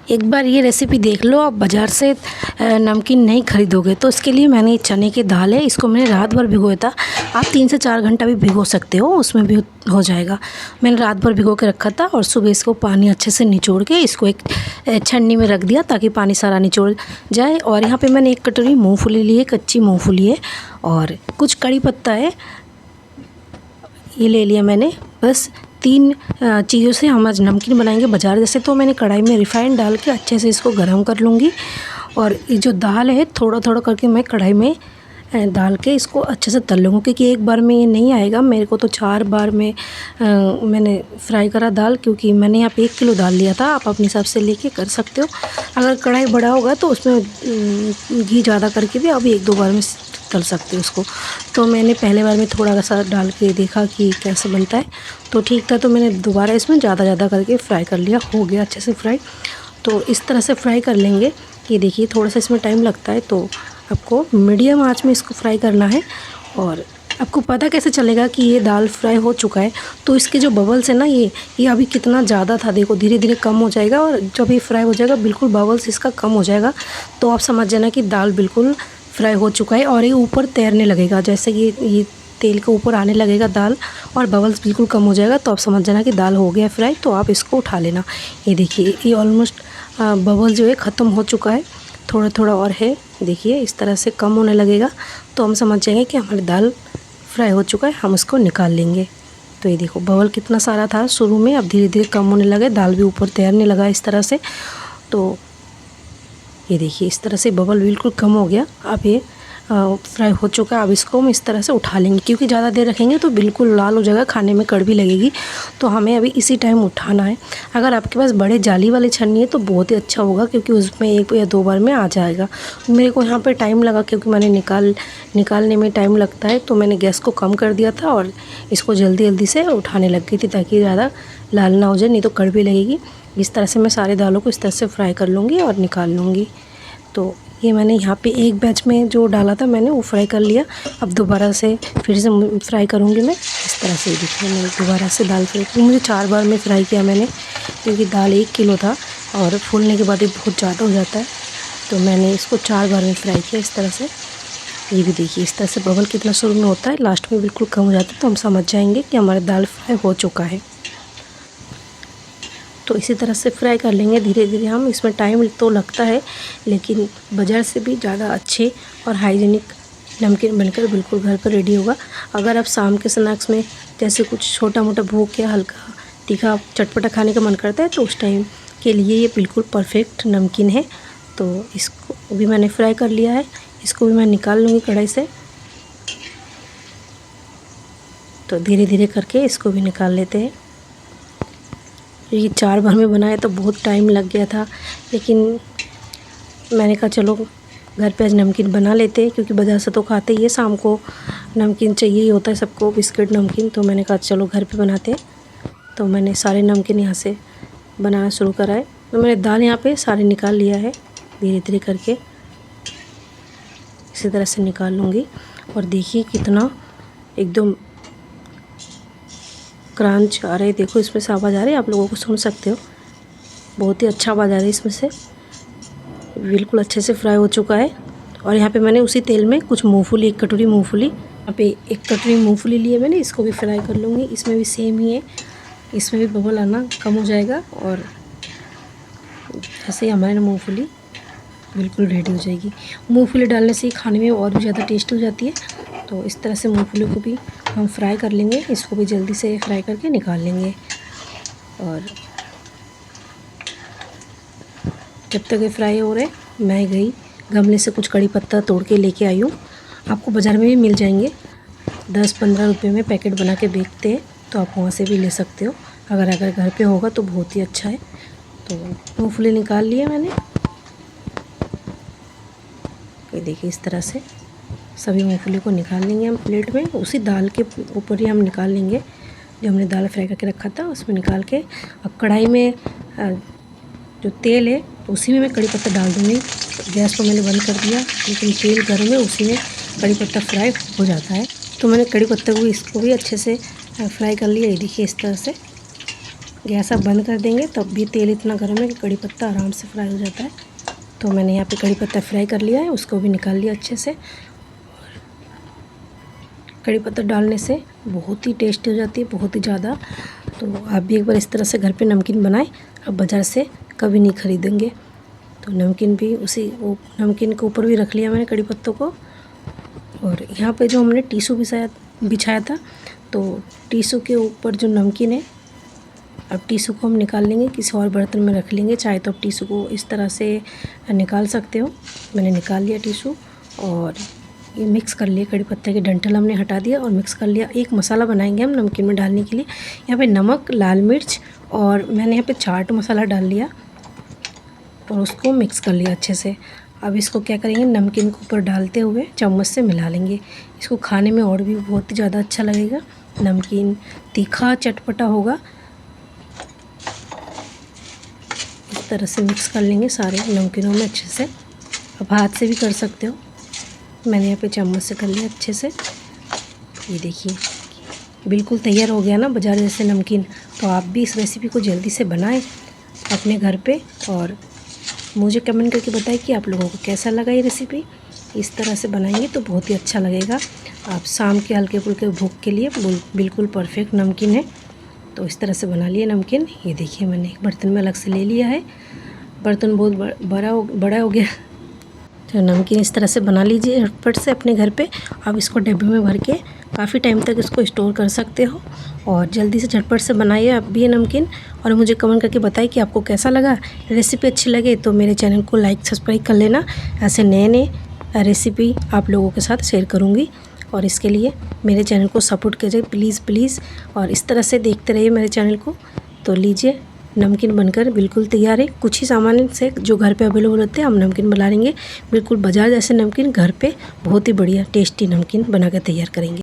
एक बार ये रेसिपी देख लो। आप बाज़ार से नमकीन नहीं ख़रीदोगे। तो इसके लिए मैंने चने की दाल है, इसको मैंने रात भर भिगोया था। आप 3 से 4 घंटा भी भिगो सकते हो, उसमें भी हो जाएगा। मैंने रात भर भिगो के रखा था और सुबह इसको पानी अच्छे से निचोड़ के इसको एक छन्नी में रख दिया ताकि पानी सारा निचोड़ जाए। और यहाँ पे मैंने 1 कटोरी मूँगफली ली है, कच्ची मूँगफली है, और कुछ कड़ी पत्ता है, ये ले लिया मैंने। बस 3 चीज़ों से हम आज नमकीन बनाएंगे बाज़ार जैसे। तो मैंने कढ़ाई में रिफ़ाइंड डाल के अच्छे से इसको गर्म कर लूँगी। और ये जो दाल है थोड़ा थोड़ा करके मैं कढ़ाई में डाल के इसको अच्छे से तल लूँगी, क्योंकि एक बार में ये नहीं आएगा। मेरे को तो 4 बार में मैंने फ्राई करा दाल, क्योंकि मैंने यहाँ पे 1 किलो दाल लिया था। आप अपने हिसाब से लेके कर सकते हो। अगर कढ़ाई बड़ा होगा तो उसमें घी ज़्यादा करके भी अभी 1-2 बार में तल सकते हो उसको। तो मैंने पहले बार में थोड़ा सा डाल के देखा कि कैसे बनता है, तो ठीक था। तो मैंने दोबारा इसमें ज़्यादा करके फ्राई कर लिया, हो गया अच्छे से फ्राई। तो इस तरह से फ्राई कर लेंगे। ये देखिए थोड़ा सा इसमें टाइम लगता है, तो आपको मीडियम आंच में इसको फ्राई करना है। और आपको पता कैसे चलेगा कि ये दाल फ्राई हो चुका है? तो इसके जो बबल्स है ना, ये अभी कितना ज़्यादा था, देखो धीरे धीरे कम हो जाएगा। और जब ये फ्राई हो जाएगा बिल्कुल बबल्स इसका कम हो जाएगा, तो आप समझ जाना कि दाल बिल्कुल फ्राई हो चुका है। और ये ऊपर तैरने लगेगा, जैसे ये तेल के ऊपर आने लगेगा दाल, और बबल्स बिल्कुल कम हो जाएगा, तो आप समझ जाना कि दाल हो गया फ्राई। तो आप इसको उठा लेना। ये देखिए ये ऑलमोस्ट बबल जो है ख़त्म हो चुका है, थोड़ा थोड़ा और है। देखिए इस तरह से कम होने लगेगा, तो हम समझ जाएंगे कि हमारी दाल फ्राई हो चुका है। हम उसको निकाल लेंगे। तो ये देखो बबल कितना सारा था शुरू में, अब धीरे धीरे कम होने लगे, दाल भी ऊपर तैरने लगा इस तरह से। तो ये देखिए इस तरह से बबल बिल्कुल कम हो गया। अब ये फ्राई हो चुका है। अब इसको हम इस तरह से उठा लेंगे, क्योंकि ज़्यादा देर रखेंगे तो बिल्कुल लाल हो जाएगा, खाने में कड़वी लगेगी। तो हमें अभी इसी टाइम उठाना है। अगर आपके पास बड़े जाली वाली छन्नी है तो बहुत ही अच्छा होगा, क्योंकि उसमें 1 या 2 बार में आ जाएगा। मेरे को यहाँ पे टाइम लगा, क्योंकि मैंने निकालने में टाइम लगता है, तो मैंने गैस को कम कर दिया था और इसको जल्दी से उठाने लग गई थी, ताकि ज़्यादा लाल ना हो जाए, नहीं तो कड़वी लगेगी। इस तरह से मैं सारे दालों को इस तरह से फ्राई कर लूँगी और निकाल लूँगी। तो ये मैंने यहाँ पे एक बैच में जो डाला था मैंने वो फ्राई कर लिया। अब दोबारा से फिर से फ्राई करूँगी मैं इस तरह से। देखिए मैं दोबारा से दाल फ्राई की, मुझे 4 बार में फ्राई किया मैंने, क्योंकि दाल 1 किलो था और फूलने के बाद ये बहुत ज़्यादा हो जाता है। तो मैंने इसको 4 बार में फ्राई किया इस तरह से। ये भी देखिए इस तरह से बबल कितना शुरू में होता है, लास्ट में बिल्कुल कम हो जाता है, तो हम समझ जाएंगे कि हमारा दाल फ्राई हो चुका है। तो इसी तरह से फ्राई कर लेंगे धीरे धीरे हम। इसमें टाइम तो लगता है, लेकिन बाज़ार से भी ज़्यादा अच्छे और हाइजीनिक नमकीन बनकर बिल्कुल घर पर रेडी होगा। अगर आप शाम के स्नैक्स में जैसे कुछ छोटा मोटा भूख या हल्का तीखा चटपटा खाने का मन करता है, तो उस टाइम के लिए ये बिल्कुल परफेक्ट नमकीन है। तो इसको भी मैंने फ्राई कर लिया है, इसको भी मैं निकाल लूँगी कढ़ाई से। तो धीरे धीरे करके इसको भी निकाल लेते हैं। ये 4 बार में बनाया तो बहुत टाइम लग गया था, लेकिन मैंने कहा चलो घर पे आज नमकीन बना लेते हैं, क्योंकि बाज़ार से तो खाते ही है, शाम को नमकीन चाहिए ही होता है सबको, बिस्किट नमकीन। तो मैंने कहा चलो घर पे बनाते हैं। तो मैंने सारे नमकीन यहाँ से बनाना शुरू करा है। तो मैंने दाल यहाँ पे सारे निकाल लिया है, धीरे धीरे करके इसी तरह से निकाल लूँगी। और देखिए कितना एकदम क्रंच आ रहा है, देखो इसमें से आवाज़ आ रही है, आप लोगों को सुन सकते हो, बहुत ही अच्छा आवाज़ आ रही है इसमें से। बिल्कुल अच्छे से फ्राई हो चुका है। और यहाँ पे मैंने उसी तेल में कुछ मूंगफली, 1 कटोरी मूंगफली, यहाँ पे 1 कटोरी मूंगफली ली है मैंने, इसको भी फ्राई कर लूँगी। इसमें भी सेम ही है, इसमें भी बबल आना कम हो जाएगा, और ऐसे ही हमारे मूँगफली बिल्कुल रेडी हो जाएगी। मूँगफली डालने से खाने में और भी ज़्यादा टेस्ट हो जाती है। तो इस तरह से मूँगफली को भी हम फ्राई कर लेंगे, इसको भी जल्दी से फ्राई करके निकाल लेंगे। और जब तक ये फ्राई हो रहे, मैं गई गमले से कुछ कड़ी पत्ता तोड़ के लेके आई हूँ। आपको बाज़ार में भी मिल जाएंगे, 10-15 रुपये में पैकेट बना के बेचते हैं, तो आप वहाँ से भी ले सकते हो। अगर घर पे होगा तो बहुत ही अच्छा है। तो मूँगफली निकाल लिया मैंने, ये देखिए इस तरह से सभी मूँगफली को निकाल लेंगे हम प्लेट में। उसी दाल के ऊपर ही हम निकाल लेंगे, जो हमने दाल फ्राई करके रखा था उसमें निकाल के। अब कढ़ाई में जो तेल है उसी में मैं कड़ी पत्ता डाल दूँगी। गैस को मैंने बंद कर दिया, लेकिन तेल गर्म है, उसी में कड़ी पत्ता फ्राई हो जाता है। तो मैंने कड़ी पत्ता को इसको भी अच्छे से फ्राई कर लिया। ये देखिए इस तरह से गैस आप बंद कर देंगे तब भी तेल इतना गर्म है कि कड़ी पत्ता आराम से फ्राई हो जाता है। तो मैंने यहाँ पे कड़ी पत्ता फ्राई कर लिया है, उसको भी निकाल लिया अच्छे से। कड़ी पत्ता डालने से बहुत ही टेस्टी हो जाती है, बहुत ही ज़्यादा। तो आप भी एक बार इस तरह से घर पे नमकीन बनाएं, आप बाज़ार से कभी नहीं ख़रीदेंगे। तो नमकीन भी वो नमकीन के ऊपर भी रख लिया मैंने कड़ी पत्तों को। और यहाँ पे जो हमने टिश्यू बिछाया था, तो टिश्यू के ऊपर जो नमकीन है, अब टिश्यू को हम निकाल लेंगे, किसी और बर्तन में रख लेंगे। चाहे तो आप टिश्यू को इस तरह से निकाल सकते हो। मैंने निकाल लिया टिश्यू और ये मिक्स कर लिया। कड़ी पत्ते के डंठल हमने हटा दिया और मिक्स कर लिया। एक मसाला बनाएंगे हम नमकीन में डालने के लिए। यहाँ पे नमक, लाल मिर्च और मैंने यहाँ पे चाट मसाला डाल लिया और उसको मिक्स कर लिया अच्छे से। अब इसको क्या करेंगे, नमकीन के ऊपर डालते हुए चम्मच से मिला लेंगे। इसको खाने में और भी बहुत ही ज़्यादा अच्छा लगेगा। नमकीन तीखा चटपटा होगा। इस तरह से मिक्स कर लेंगे सारे नमकीनों में अच्छे से। अब हाथ से भी कर सकते हो, मैंने यहाँ पे चम्मच से कर लिया अच्छे से। ये देखिए बिल्कुल तैयार हो गया ना बाजार जैसे नमकीन। तो आप भी इस रेसिपी को जल्दी से बनाएं अपने घर पे और मुझे कमेंट करके बताएं कि आप लोगों को कैसा लगा ये रेसिपी। इस तरह से बनाएंगे तो बहुत ही अच्छा लगेगा। आप शाम के हल्के फुल्के भूख के लिए बिल्कुल परफेक्ट नमकीन है। तो इस तरह से बना लिए नमकीन। ये देखिए मैंने एक बर्तन में अलग से ले लिया है। बर्तन बहुत बड़ा हो गया। तो नमकीन इस तरह से बना लीजिए झटपट से अपने घर पे। आप इसको डिब्बे में भर के काफ़ी टाइम तक इसको स्टोर कर सकते हो और जल्दी से झटपट से बनाइए आप भी ये नमकीन। और मुझे कमेंट करके बताइए कि आपको कैसा लगा। रेसिपी अच्छी लगे तो मेरे चैनल को लाइक सब्सक्राइब कर लेना। ऐसे नए रेसिपी आप लोगों के साथ शेयर करूँगी और इसके लिए मेरे चैनल को सपोर्ट कीजिए प्लीज़। और इस तरह से देखते रहिए मेरे चैनल को। तो लीजिए नमकीन बनकर बिल्कुल तैयार है। कुछ ही सामान से जो घर पे अवेलेबल होते हैं हम नमकीन बना लेंगे। बिल्कुल बाजार जैसे नमकीन घर पे बहुत ही बढ़िया टेस्टी नमकीन बना कर तैयार करेंगे।